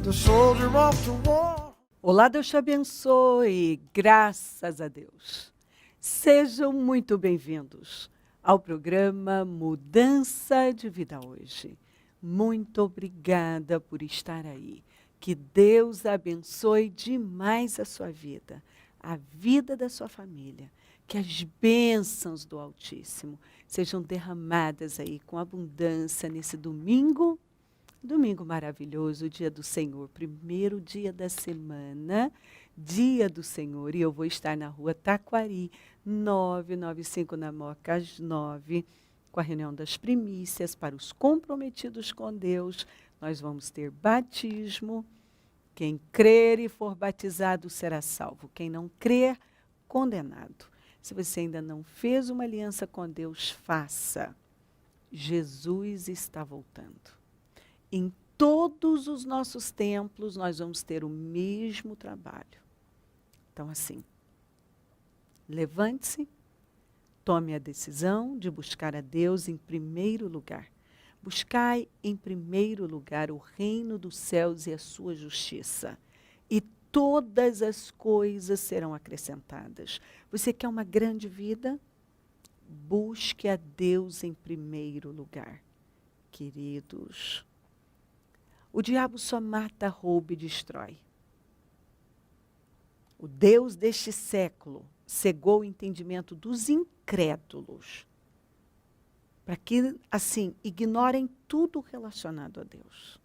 the soldier off to war. Olá, Deus te abençoe, graças a Deus. Sejam muito bem-vindos ao programa Mudança de Vida Hoje. Muito obrigada por estar aí. Que Deus abençoe demais a sua vida, a vida da sua família. Que as bênçãos do Altíssimo sejam derramadas aí com abundância nesse domingo. Domingo maravilhoso, dia do Senhor, primeiro dia da semana, dia do Senhor. E eu vou estar na rua Taquari, 995 na Moca, às 9, com a reunião das primícias para os comprometidos com Deus. Nós vamos ter batismo. Quem crer e for batizado será salvo. Quem não crer, condenado. Se você ainda não fez uma aliança com Deus, faça. Jesus está voltando. Em todos os nossos templos, nós vamos ter o mesmo trabalho. Então, assim, levante-se, tome a decisão de buscar a Deus em primeiro lugar. Buscai em primeiro lugar o reino dos céus e a sua justiça. E todas as coisas serão acrescentadas. Você quer uma grande vida? Busque a Deus em primeiro lugar. Queridos, o diabo só mata, rouba e destrói. O Deus deste século cegou o entendimento dos incrédulos para que, assim, ignorem tudo relacionado a Deus.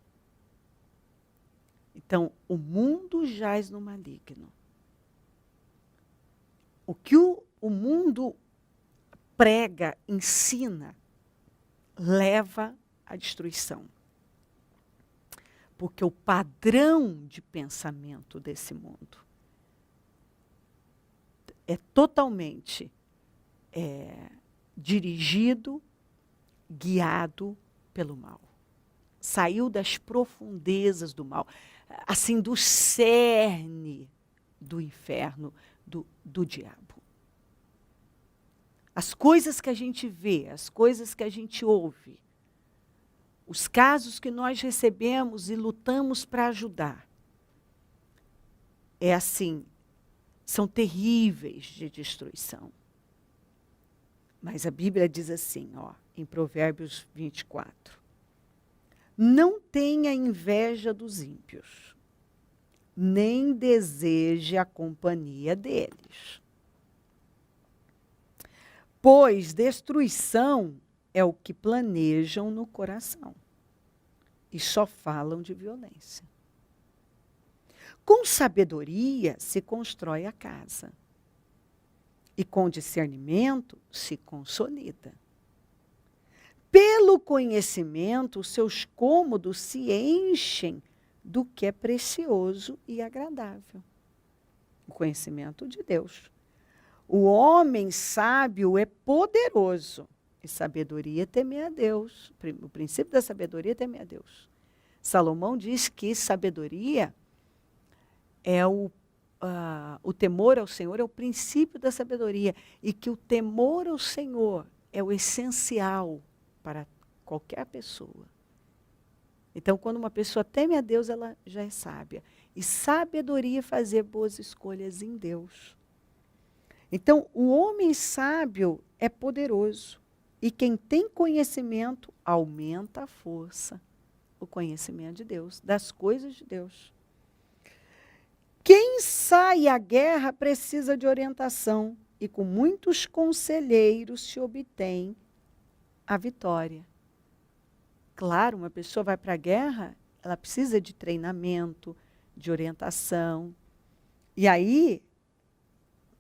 Então, o mundo jaz no maligno. O que o mundo prega, ensina, leva à destruição. Porque o padrão de pensamento desse mundo é totalmente dirigido, guiado pelo mal. Saiu das profundezas do mal, assim, do cerne do inferno, do diabo. As coisas que a gente vê, as coisas que a gente ouve, os casos que nós recebemos e lutamos para ajudar, é assim, são terríveis de destruição. Mas a Bíblia diz assim, ó, em Provérbios 24, não tenha inveja dos ímpios, nem deseje a companhia deles. Pois destruição é o que planejam no coração. E só falam de violência. Com sabedoria se constrói a casa. E com discernimento se consolida. Pelo conhecimento, os seus cômodos se enchem do que é precioso e agradável. O conhecimento de Deus. O homem sábio é poderoso. E sabedoria é temer a Deus. O princípio da sabedoria é temer a Deus. Salomão diz que sabedoria é o temor ao Senhor é o princípio da sabedoria. E que o temor ao Senhor é o essencial para qualquer pessoa. Então, quando uma pessoa teme a Deus, ela já é sábia. E sabedoria é fazer boas escolhas em Deus. Então, o homem sábio é poderoso. E quem tem conhecimento aumenta a força. O conhecimento de Deus, das coisas de Deus. Quem sai à guerra precisa de orientação. E com muitos conselheiros se obtém a vitória. Claro, uma pessoa vai para a guerra, ela precisa de treinamento, de orientação. E aí,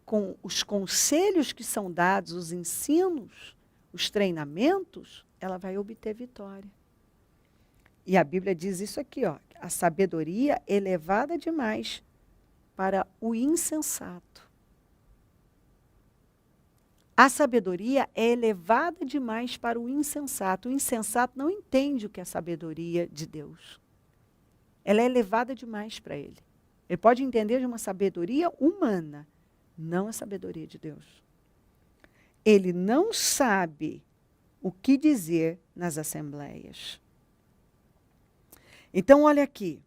com os conselhos que são dados, os ensinos, os treinamentos, ela vai obter vitória. E a Bíblia diz isso aqui, ó, a sabedoria é elevada demais para o insensato. A sabedoria é elevada demais para o insensato. O insensato não entende o que é a sabedoria de Deus. Ela é elevada demais para ele. Ele pode entender de uma sabedoria humana, não a sabedoria de Deus. Ele não sabe o que dizer nas assembleias. Então, olha aqui.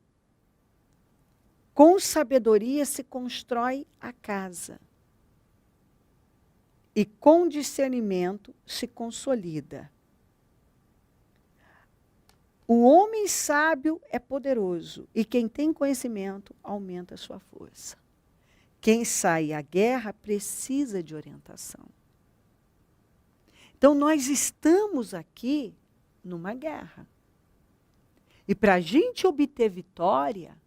Com sabedoria se constrói a casa. E com discernimento se consolida. O homem sábio é poderoso, e quem tem conhecimento aumenta a sua força. Quem sai à guerra precisa de orientação. Então, nós estamos aqui numa guerra. E para a gente obter vitória,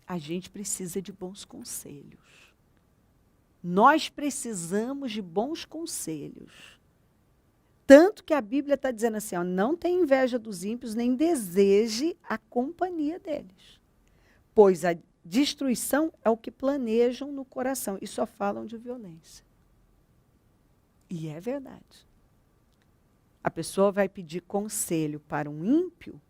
a gente precisa de bons conselhos. Nós precisamos de bons conselhos. Tanto que a Bíblia está dizendo assim, ó, não tenha inveja dos ímpios, nem deseje a companhia deles. Pois a destruição é o que planejam no coração e só falam de violência. E é verdade. A pessoa vai pedir conselho para um ímpio,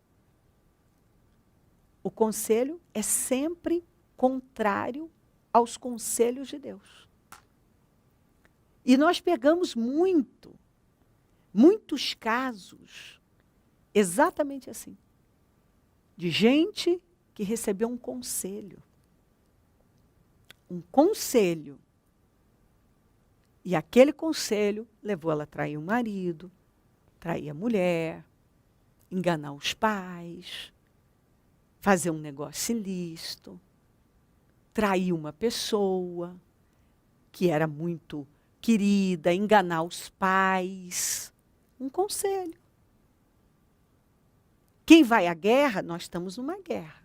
o conselho é sempre contrário aos conselhos de Deus. E nós pegamos muitos casos, exatamente assim, de gente que recebeu um conselho. Um conselho. E aquele conselho levou ela a trair o marido, trair a mulher, enganar os pais, fazer um negócio ilícito, trair uma pessoa que era muito querida, enganar os pais. Um conselho. Quem vai à guerra, nós estamos numa guerra.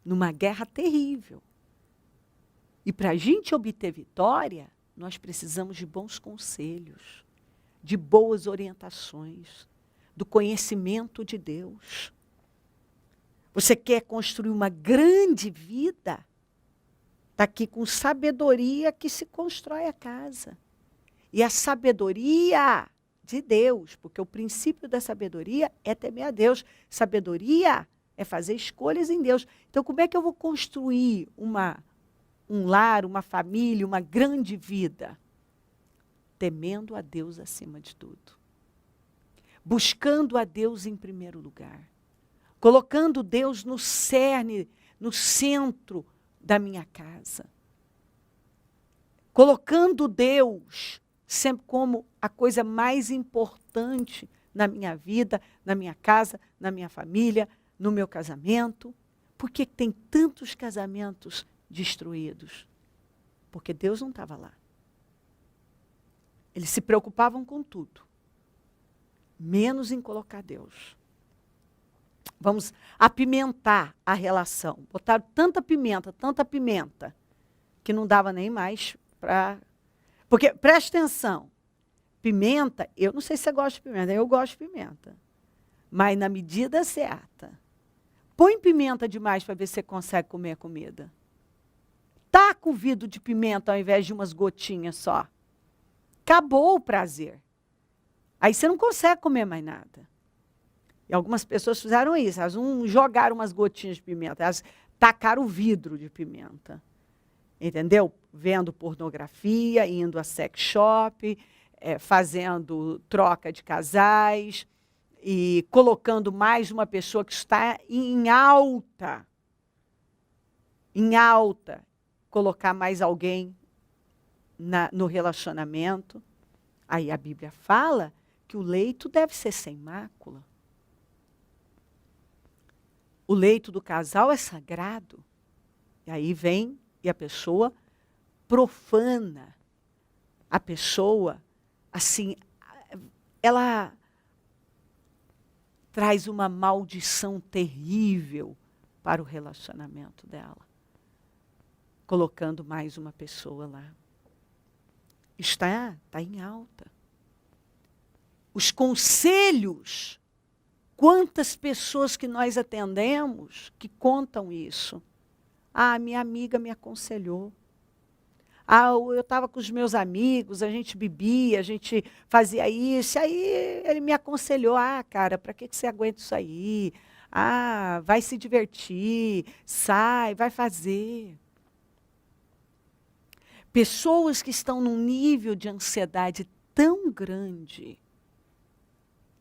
Numa guerra terrível. E para a gente obter vitória, nós precisamos de bons conselhos, de boas orientações, do conhecimento de Deus. Você quer construir uma grande vida? Está aqui com sabedoria que se constrói a casa. E a sabedoria de Deus, porque o princípio da sabedoria é temer a Deus. Sabedoria é fazer escolhas em Deus. Então, como é que eu vou construir um lar, uma família, uma grande vida? Temendo a Deus acima de tudo. Buscando a Deus em primeiro lugar. Colocando Deus no cerne, no centro da minha casa. Colocando Deus sempre como a coisa mais importante na minha vida, na minha casa, na minha família, no meu casamento. Por que tem tantos casamentos destruídos? Porque Deus não estava lá. Eles se preocupavam com tudo, menos em colocar Deus. Vamos apimentar a relação. Botaram tanta pimenta, que não dava nem mais para... Porque, presta atenção, pimenta, eu não sei se você gosta de pimenta, eu gosto de pimenta. Mas na medida certa. Põe pimenta demais para ver se você consegue comer a comida. Taca o vidro de pimenta ao invés de umas gotinhas só. Acabou o prazer. Aí você não consegue comer mais nada. E algumas pessoas fizeram isso, elas não jogaram umas gotinhas de pimenta, elas tacaram o vidro de pimenta. Entendeu? Vendo pornografia, indo a sex shop, fazendo troca de casais e colocando mais uma pessoa que está em alta. Em alta. Colocar mais alguém no relacionamento. Aí a Bíblia fala que o leito deve ser sem mácula. O leito do casal é sagrado. E aí vem e a pessoa profana. A pessoa, assim, ela traz uma maldição terrível para o relacionamento dela. Colocando mais uma pessoa lá. Está em alta. Os conselhos, quantas pessoas que nós atendemos que contam isso. Ah, minha amiga me aconselhou. Ah, eu estava com os meus amigos, a gente bebia, a gente fazia isso. Aí ele me aconselhou, cara, para que você aguenta isso aí? Ah, vai se divertir, sai, vai fazer. Pessoas que estão num nível de ansiedade tão grande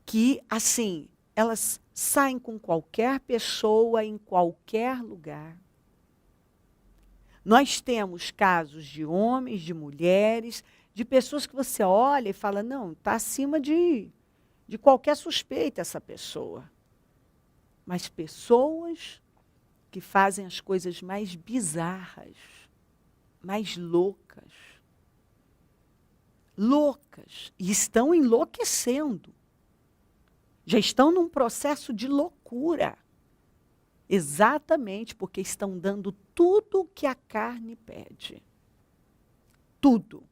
que, assim, elas saem com qualquer pessoa em qualquer lugar. Nós temos casos de homens, de mulheres, de pessoas que você olha e fala, não, está acima de qualquer suspeita essa pessoa. Mas pessoas que fazem as coisas mais bizarras, mais loucas. Loucas. E estão enlouquecendo. Já estão num processo de loucura. Exatamente porque estão dando tudo o que a carne pede. Tudo.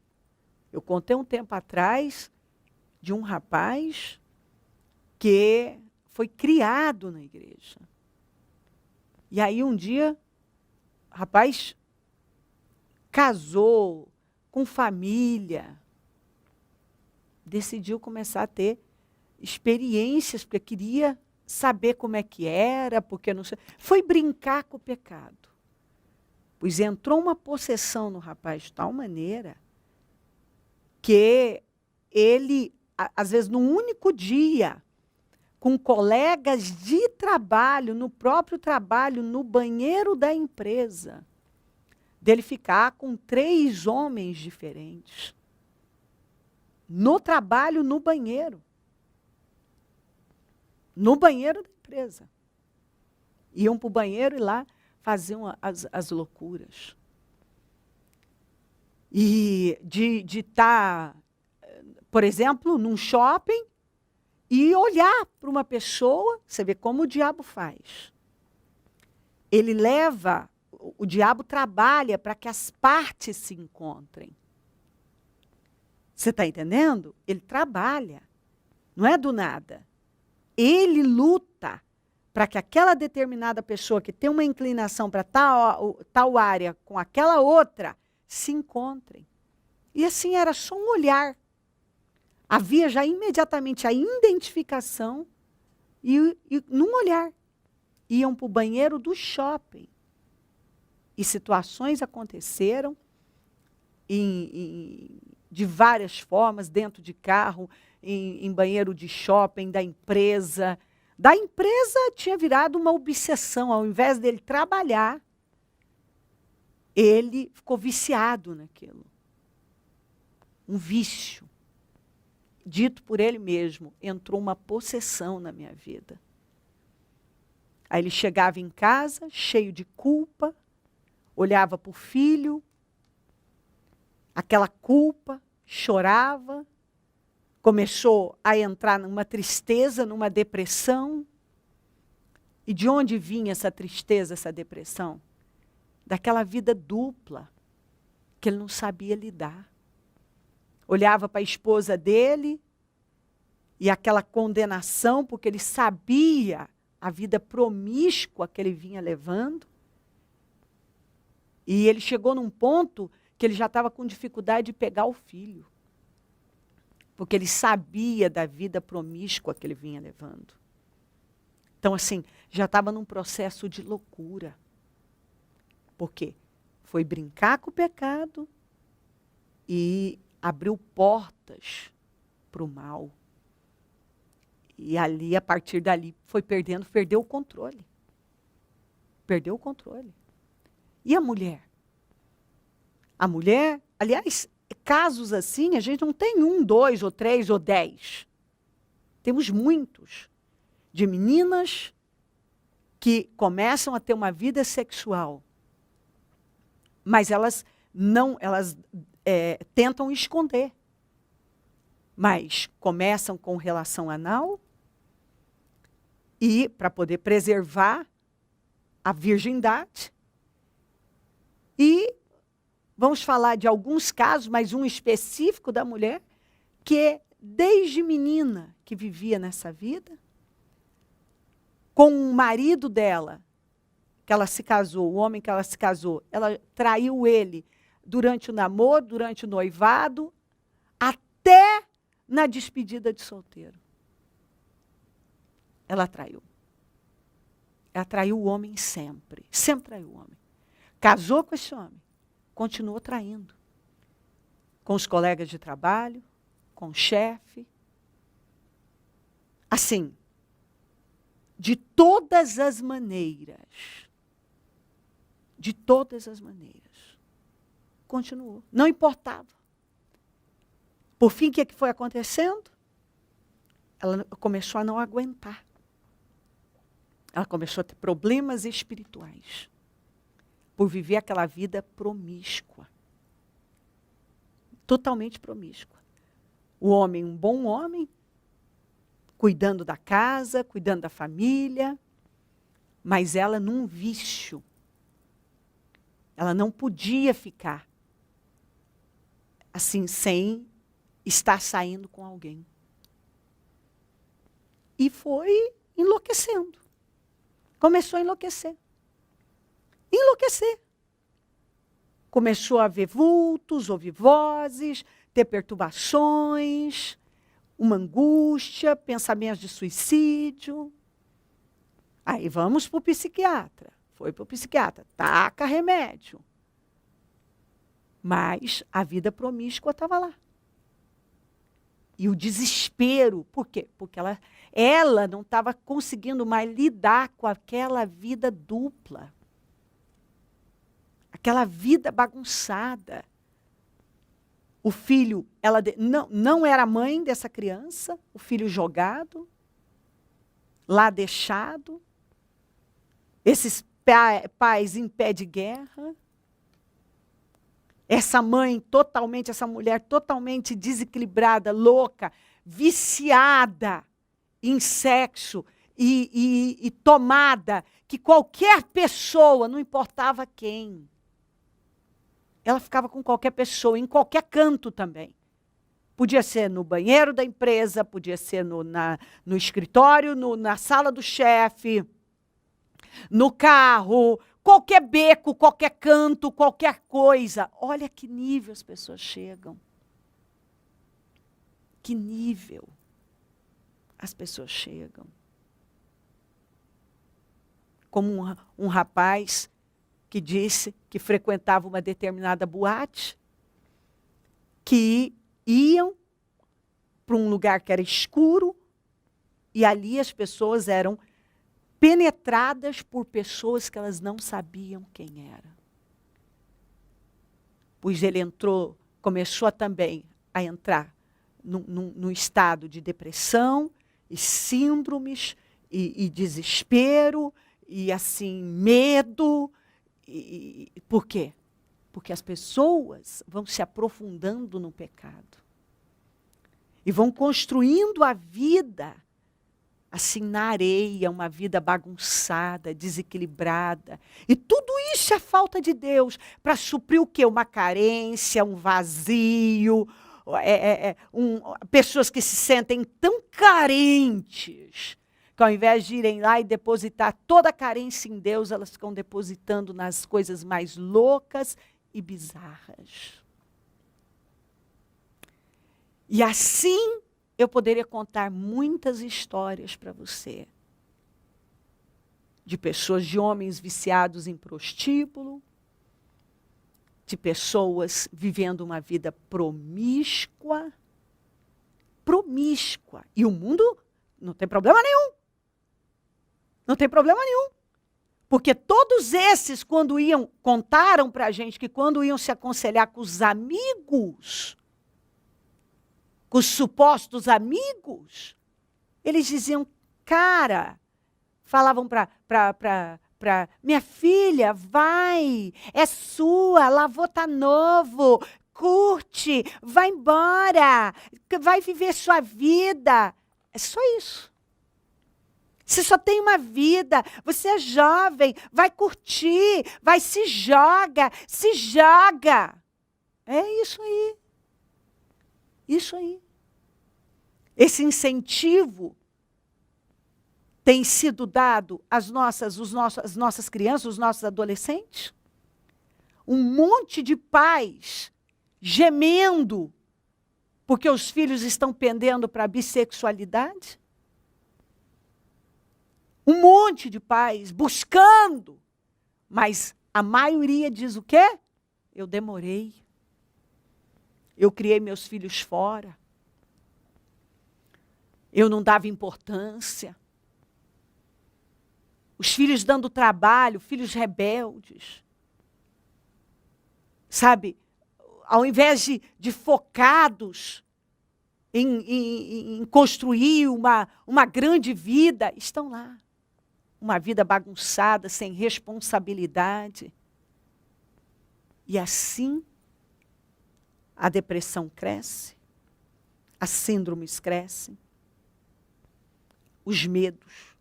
Eu contei um tempo atrás de um rapaz que foi criado na igreja. E aí um dia, o rapaz casou com família, decidiu começar a ter experiências, porque queria saber como é que era, porque não sei. Foi brincar com o pecado. Pois entrou uma possessão no rapaz de tal maneira que ele, às vezes, num único dia, com colegas de trabalho, no próprio trabalho, no banheiro da empresa, dele ficar com 3 homens diferentes. No trabalho, no banheiro. No banheiro da empresa. Iam para o banheiro e lá faziam as loucuras. E de estar, por exemplo, num shopping e olhar para uma pessoa, você vê como o diabo faz. Ele leva, o diabo trabalha para que as partes se encontrem. Você está entendendo? Ele trabalha. Não é do nada. Ele para que aquela determinada pessoa que tem uma inclinação para tal área com aquela outra se encontrem. E assim era só um olhar. Havia já imediatamente a identificação e num olhar. Iam para o banheiro do shopping. E situações aconteceram de várias formas, dentro de carro, em banheiro de shopping, da empresa. Da empresa tinha virado uma obsessão. Ao invés dele trabalhar, ele ficou viciado naquilo. Um vício. Dito por ele mesmo, entrou uma possessão na minha vida. Aí ele chegava em casa, cheio de culpa, olhava para o filho, aquela culpa, chorava, começou a entrar numa tristeza, numa depressão. E de onde vinha essa tristeza, essa depressão? Daquela vida dupla, que ele não sabia lidar. Olhava para a esposa dele, e aquela condenação, porque ele sabia a vida promíscua que ele vinha levando. E ele chegou num ponto que ele já estava com dificuldade de pegar o filho. Porque ele sabia da vida promíscua que ele vinha levando. Então, assim, já estava num processo de loucura. Por quê? Foi brincar com o pecado e abriu portas para o mal. E ali, a partir dali, foi perdeu o controle. Perdeu o controle. E a mulher? A mulher, aliás, casos assim, a gente não tem 1, 2, ou 3, ou 10. Temos muitos. De meninas que começam a ter uma vida sexual. Mas elas tentam esconder. Mas começam com relação anal e para poder preservar a virgindade. E vamos falar de alguns casos, mas um específico da mulher, que desde menina que vivia nessa vida, com o marido dela, que ela se casou, o homem que ela se casou, ela traiu ele durante o namoro, durante o noivado, até na despedida de solteiro. Ela traiu. Ela traiu o homem sempre. Sempre traiu o homem. Casou com esse homem. Continuou traindo. Com os colegas de trabalho, com o chefe. Assim, de todas as maneiras. de todas as maneiras. Continuou. Não importava. Por fim, o que foi acontecendo? Ela começou a não aguentar. Ela começou a ter problemas espirituais. Por viver aquela vida promíscua. Totalmente promíscua. O homem, um bom homem, cuidando da casa, cuidando da família, mas ela num vício. Ela não podia ficar assim, sem estar saindo com alguém. E foi enlouquecendo. Começou a enlouquecer. Enlouquecer. Começou a ver vultos, ouvir vozes, ter perturbações, uma angústia, pensamentos de suicídio. Aí vamos para o psiquiatra. Foi para o psiquiatra. Taca remédio. Mas a vida promíscua estava lá. E o desespero, por quê? Porque ela não estava conseguindo mais lidar com aquela vida dupla. Aquela vida bagunçada. O filho, ela não era mãe dessa criança, o filho jogado, lá deixado. Esses pais em pé de guerra. Essa mãe totalmente, essa mulher totalmente desequilibrada, louca, viciada em sexo e tomada, que qualquer pessoa, não importava quem, ela ficava com qualquer pessoa, em qualquer canto também. Podia ser no banheiro da empresa, podia ser no escritório, na sala do chefe, no carro, qualquer beco, qualquer canto, qualquer coisa. Olha que nível as pessoas chegam. Que nível as pessoas chegam. Como um rapaz que disse que frequentava uma determinada boate, que iam para um lugar que era escuro, e ali as pessoas eram penetradas por pessoas que elas não sabiam quem era. Pois ele começou também a entrar num estado de depressão, e síndromes, e desespero, e assim, medo. Por quê? Porque as pessoas vão se aprofundando no pecado. E vão construindo a vida assim na areia, uma vida bagunçada, desequilibrada. E tudo isso é falta de Deus para suprir o quê? Uma carência, um vazio, pessoas que se sentem tão carentes, que ao invés de irem lá e depositar toda a carência em Deus, elas ficam depositando nas coisas mais loucas e bizarras. E assim, eu poderia contar muitas histórias para você. De pessoas, de homens viciados em prostíbulo, de pessoas vivendo uma vida promíscua. Promíscua. E o mundo não tem problema nenhum. Não tem problema nenhum. Porque todos esses, contaram para a gente que quando iam se aconselhar com os amigos, com os supostos amigos, eles diziam, cara, falavam para minha filha, vai, é sua, lavô tá novo, curte, vai embora, vai viver sua vida. É só isso. Você só tem uma vida, você é jovem, vai curtir, vai se joga. É isso aí. Isso aí. Esse incentivo tem sido dado às nossas crianças, os nossos adolescentes. Um monte de pais gemendo porque os filhos estão pendendo para a bissexualidade. Um monte de pais buscando, mas a maioria diz o quê? Eu demorei. Eu criei meus filhos fora. Eu não dava importância. Os filhos dando trabalho, filhos rebeldes. sabe, ao invés de focados em construir uma grande vida, estão lá. Uma vida bagunçada, sem responsabilidade. E assim, a depressão cresce, as síndromes crescem, os medos,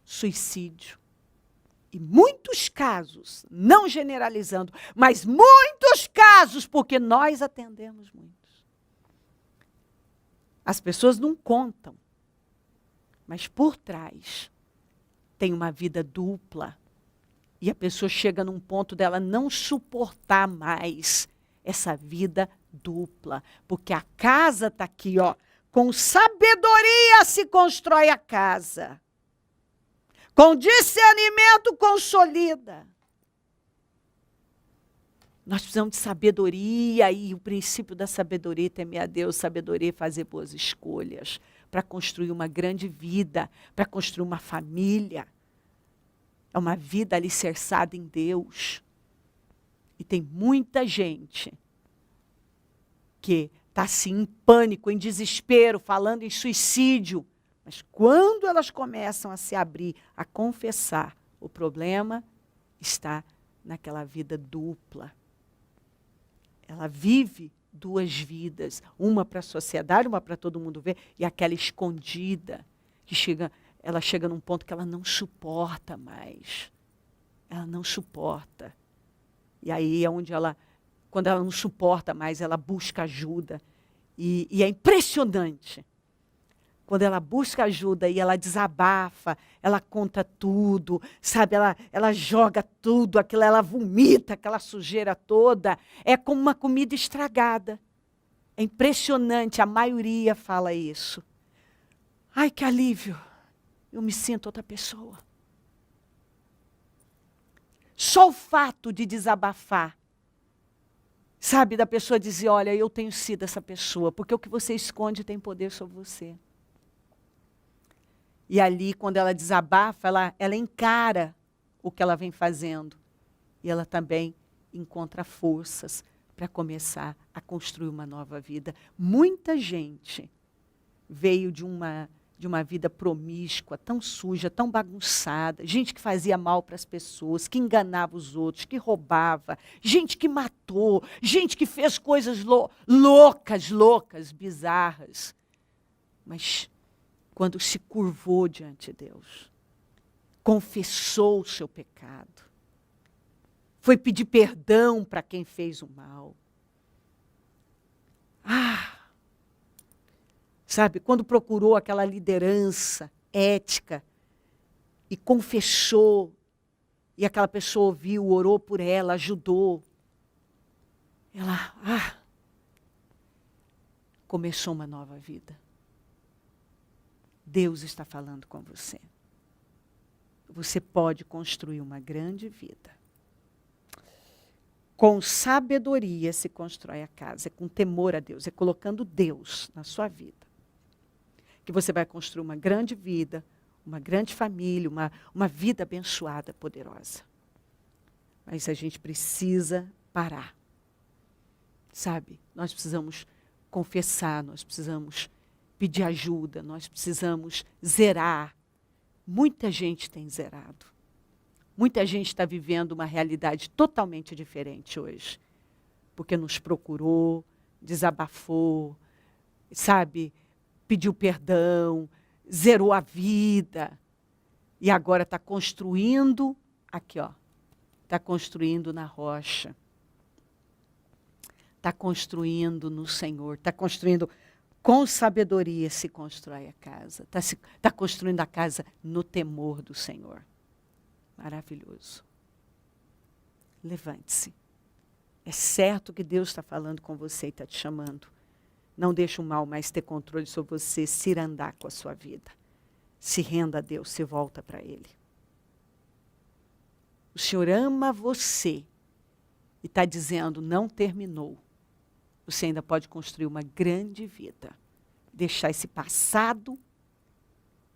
suicídio. E muitos casos, não generalizando, mas muitos casos, porque nós atendemos muitos. As pessoas não contam, mas por trás tem uma vida dupla. E a pessoa chega num ponto dela não suportar mais essa vida dupla. Porque a casa está aqui, ó. Com sabedoria se constrói a casa. Com discernimento consolida. Nós precisamos de sabedoria, e o princípio da sabedoria é temer a Deus, sabedoria é fazer boas escolhas, para construir uma grande vida, para construir uma família. É uma vida alicerçada em Deus. E tem muita gente que está assim em pânico, em desespero, falando em suicídio. Mas quando elas começam a se abrir, a confessar, o problema está naquela vida dupla. Ela vive duas vidas, uma para a sociedade, uma para todo mundo ver, e aquela escondida, que ela chega num ponto que ela não suporta mais. Ela não suporta. E aí é onde quando ela não suporta mais, ela busca ajuda. E é impressionante. Quando ela busca ajuda e ela desabafa, ela conta tudo, sabe? Ela joga tudo, ela vomita aquela sujeira toda. É como uma comida estragada. É impressionante, a maioria fala isso. Ai, que alívio. Eu me sinto outra pessoa. Só o fato de desabafar, sabe? Da pessoa dizer, olha, eu tenho sido essa pessoa, porque o que você esconde tem poder sobre você. E ali, quando ela desabafa, ela encara o que ela vem fazendo. E ela também encontra forças para começar a construir uma nova vida. Muita gente veio de uma vida promíscua, tão suja, tão bagunçada. Gente que fazia mal para as pessoas, que enganava os outros, que roubava. Gente que matou. Gente que fez coisas loucas, bizarras. Mas quando se curvou diante de Deus, confessou o seu pecado, foi pedir perdão para quem fez o mal. Sabe, quando procurou aquela liderança ética e confessou, e aquela pessoa ouviu, orou por ela, ajudou, ela começou uma nova vida. Deus está falando com você. Você pode construir uma grande vida. Com sabedoria se constrói a casa, é com temor a Deus, é colocando Deus na sua vida. Que você vai construir uma grande vida, uma grande família, uma vida abençoada, poderosa. Mas a gente precisa parar. Sabe? Nós precisamos confessar, nós precisamos pedir ajuda, nós precisamos zerar. Muita gente tem zerado. Muita gente está vivendo uma realidade totalmente diferente hoje. Porque nos procurou, desabafou, sabe? Pediu perdão, zerou a vida. E agora está construindo, aqui ó, está construindo na rocha. Está construindo no Senhor, está construindo com sabedoria se constrói a casa. Está construindo a casa no temor do Senhor. Maravilhoso. Levante-se. É certo que Deus está falando com você e está te chamando. Não deixe o mal mais ter controle sobre você, se andar com a sua vida. Se renda a Deus, se volta para Ele. O Senhor ama você e está dizendo, não terminou. Você ainda pode construir uma grande vida. Deixar esse passado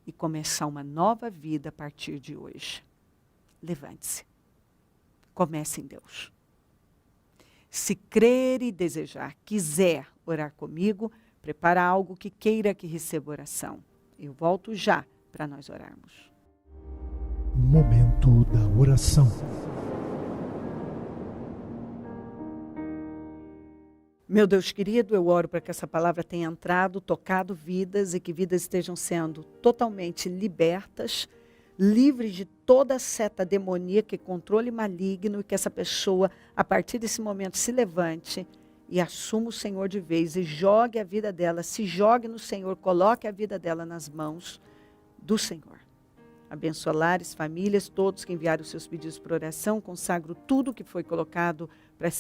e começar uma nova vida a partir de hoje. Levante-se. Comece em Deus. Se crer e desejar, quiser orar comigo, prepara algo que queira que receba oração. Eu volto já para nós orarmos. Momento da oração. Meu Deus querido, eu oro para que essa palavra tenha entrado, tocado vidas e que vidas estejam sendo totalmente libertas, livres de toda seta demoníaca e controle maligno, e que essa pessoa, a partir desse momento, se levante e assuma o Senhor de vez e jogue a vida dela, se jogue no Senhor, coloque a vida dela nas mãos do Senhor. Abençoa lares, famílias, todos que enviaram os seus pedidos por oração, consagro tudo que foi colocado para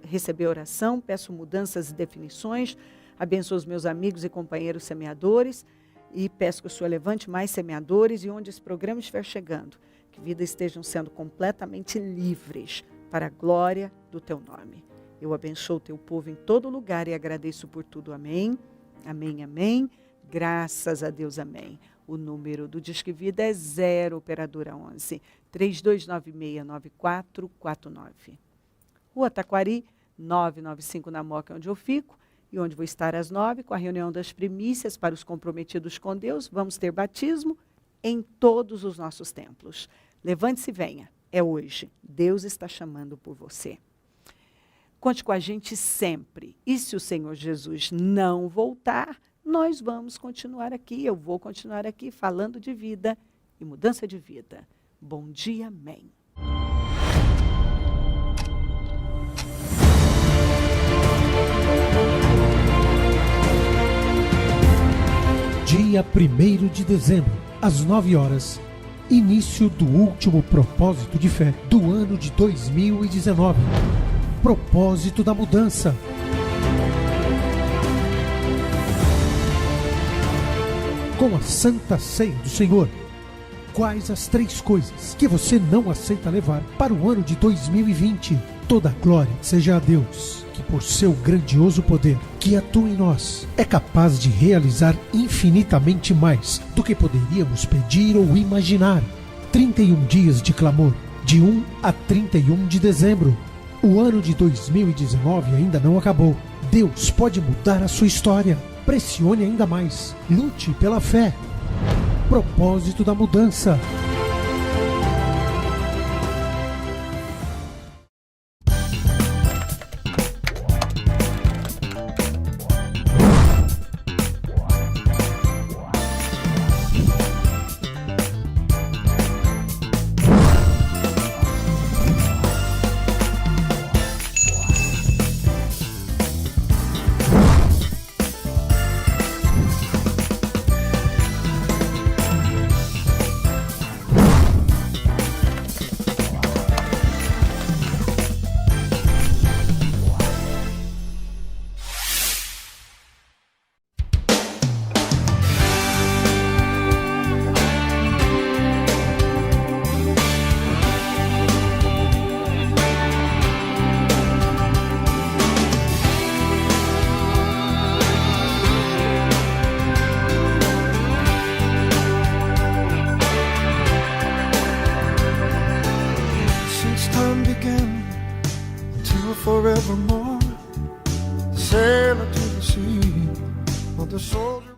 receber oração, peço mudanças e definições, abençoa os meus amigos e companheiros semeadores e peço que o Senhor levante mais semeadores e onde esse programa estiver chegando, que vidas estejam sendo completamente livres para a glória do teu nome. Eu abençoo o teu povo em todo lugar e agradeço por tudo. Amém, amém, amém. Graças a Deus, amém. O número do Disque Vida é 0 operadora 11 32969449. Rua Taquari, 995 na Moca, onde eu fico, e onde vou estar às 9 com a reunião das primícias para os comprometidos com Deus. Vamos ter batismo em todos os nossos templos. Levante-se e venha. É hoje. Deus está chamando por você. Conte com a gente sempre. E se o Senhor Jesus não voltar, nós vamos continuar aqui. Eu vou continuar aqui falando de vida e mudança de vida. Bom dia, amém. Dia 1º de dezembro, às 9 horas, início do último propósito de fé do ano de 2019. Propósito da mudança. Com a Santa Ceia do Senhor. Quais as 3 coisas que você não aceita levar para o ano de 2020? Toda glória seja a Deus, que por seu grandioso poder, que atua em nós, é capaz de realizar infinitamente mais do que poderíamos pedir ou imaginar. 31 dias de clamor, de 1 a 31 de dezembro. O ano de 2019 ainda não acabou. Deus pode mudar a sua história. Pressione ainda mais. Lute pela fé. Propósito da mudança. Forevermore, sailor to the sea, of the soldier.